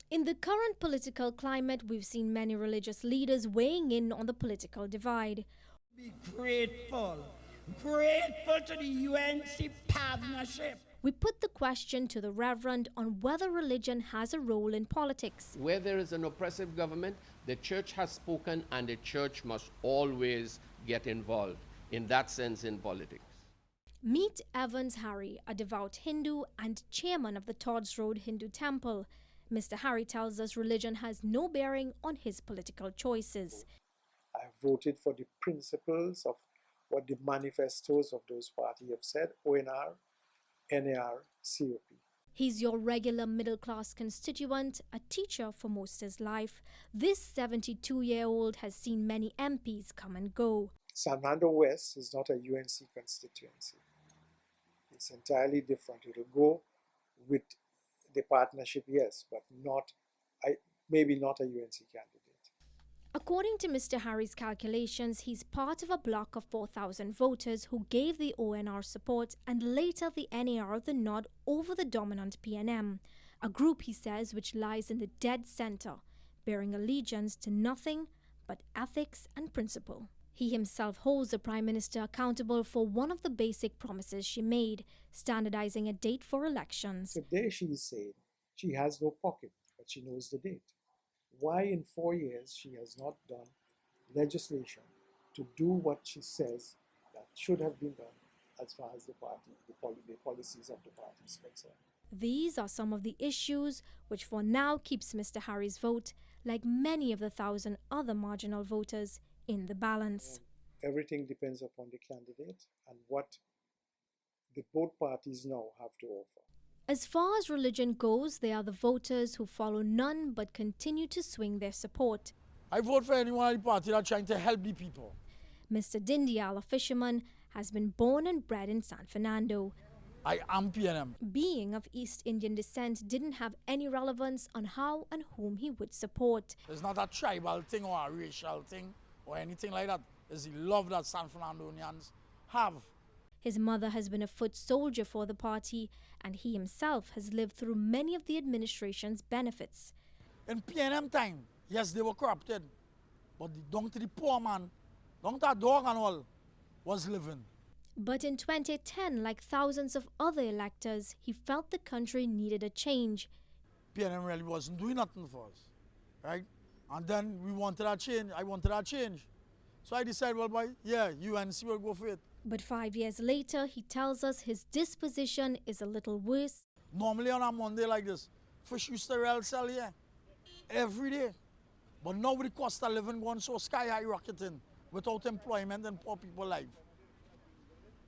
In the current political climate, we've seen many religious leaders weighing in on the political divide. Be grateful to the UNC partnership. We put the question to the Reverend on whether religion has a role in politics. Where there is an oppressive government, the church has spoken, and the church must always get involved, in that sense, in politics. Meet Evans Harry, a devout Hindu and chairman of the Todds Road Hindu Temple. Mr. Harry tells us religion has no bearing on his political choices. I have voted for the principles of what the manifestos of those parties have said, ONR, NAR, COP. He's your regular middle-class constituent, a teacher for most of his life. This 72-year-old has seen many MPs come and go. San Fernando West is not a UNC constituency. It's entirely different. It will go with the partnership, yes, but maybe not a UNC candidate. According to Mr. Harry's calculations, he's part of a bloc of 4,000 voters who gave the ONR support and later the NAR the nod over the dominant PNM, a group, he says, which lies in the dead center, bearing allegiance to nothing but ethics and principle. He himself holds the Prime Minister accountable for one of the basic promises she made, standardizing a date for elections. Today she is saying she has no pocket, but she knows the date. Why in 4 years she has not done legislation to do what she says that should have been done as far as the policies of the party is concerned. These are some of the issues which for now keeps Mr. Harry's vote, like many of the 1,000 other marginal voters, in the balance. Everything depends upon the candidate and what the both parties now have to offer. As far as religion goes, they are the voters who follow none but continue to swing their support. I vote for anyone in the party that's trying to help the people. Mr. Dindial, a fisherman, has been born and bred in San Fernando. I am PNM. Being of East Indian descent didn't have any relevance on how and whom he would support. It's not a tribal thing or a racial thing or anything like that. It's the love that San Fernandonians have. His mother has been a foot soldier for the party, and he himself has lived through many of the administration's benefits. In PNM time, yes, they were corrupted, but down to the poor man, down to a dog and all, was living. But in 2010, like thousands of other electors, he felt the country needed a change. PNM really wasn't doing nothing for us, right? And then we wanted a change. I wanted a change. So I decided, well, boy, yeah, UNC will go for it. But 5 years later, he tells us his disposition is a little worse. Normally on a Monday like this, fish used to sell here every day. But now with the cost of living going so sky high rocketing, without employment and poor people life,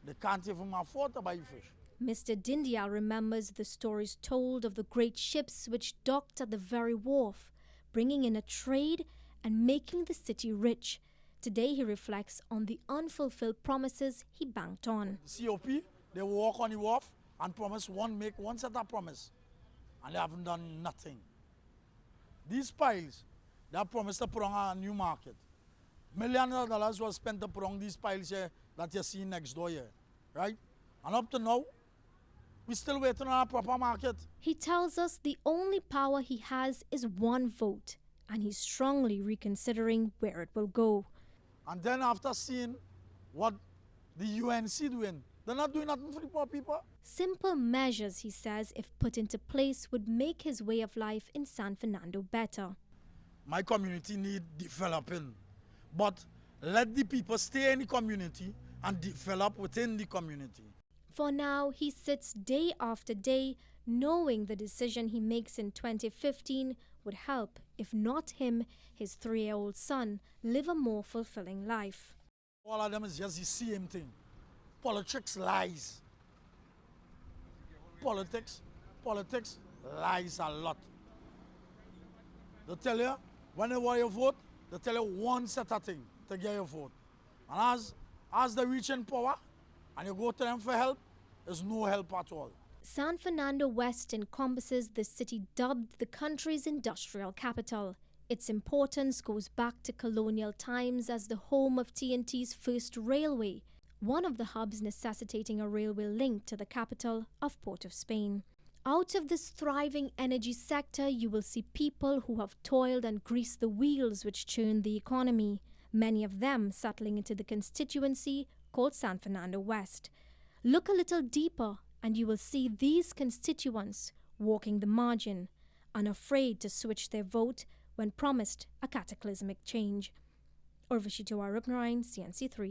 they can't even afford to buy fish. Mr. Dindial remembers the stories told of the great ships which docked at the very wharf, bringing in a trade and making the city rich. Today he reflects on the unfulfilled promises he banked on. COP, they walk on the wharf and make one set of promise, and they haven't done nothing. These piles, they have promised to put on a new market. Millions of dollars was spent to put on these piles here that you see next door here, right? And up to now, we're still waiting on a proper market. He tells us the only power he has is one vote, and he's strongly reconsidering where it will go. And then after seeing what the UNC doing, they're not doing nothing for the poor people. Simple measures, he says, if put into place, would make his way of life in San Fernando better. My community need developing, but let the people stay in the community and develop within the community. For now, he sits day after day, knowing the decision he makes in 2015 would help, if not him, his 3-year-old son, live a more fulfilling life. All of them is just the same thing. Politics lies. Politics lies a lot. They tell you, whenever you vote, they tell you one set of thing to get your vote. And as they reach in power, and you go to them for help, there's no help at all. San Fernando West encompasses the city dubbed the country's industrial capital. Its importance goes back to colonial times as the home of TNT's first railway, one of the hubs necessitating a railway link to the capital of Port of Spain. Out of this thriving energy sector, you will see people who have toiled and greased the wheels which churn the economy, many of them settling into the constituency called San Fernando West. Look a little deeper and you will see these constituents walking the margin, unafraid to switch their vote when promised a cataclysmic change. Urvashi Tiwarupnarayan, CNC3.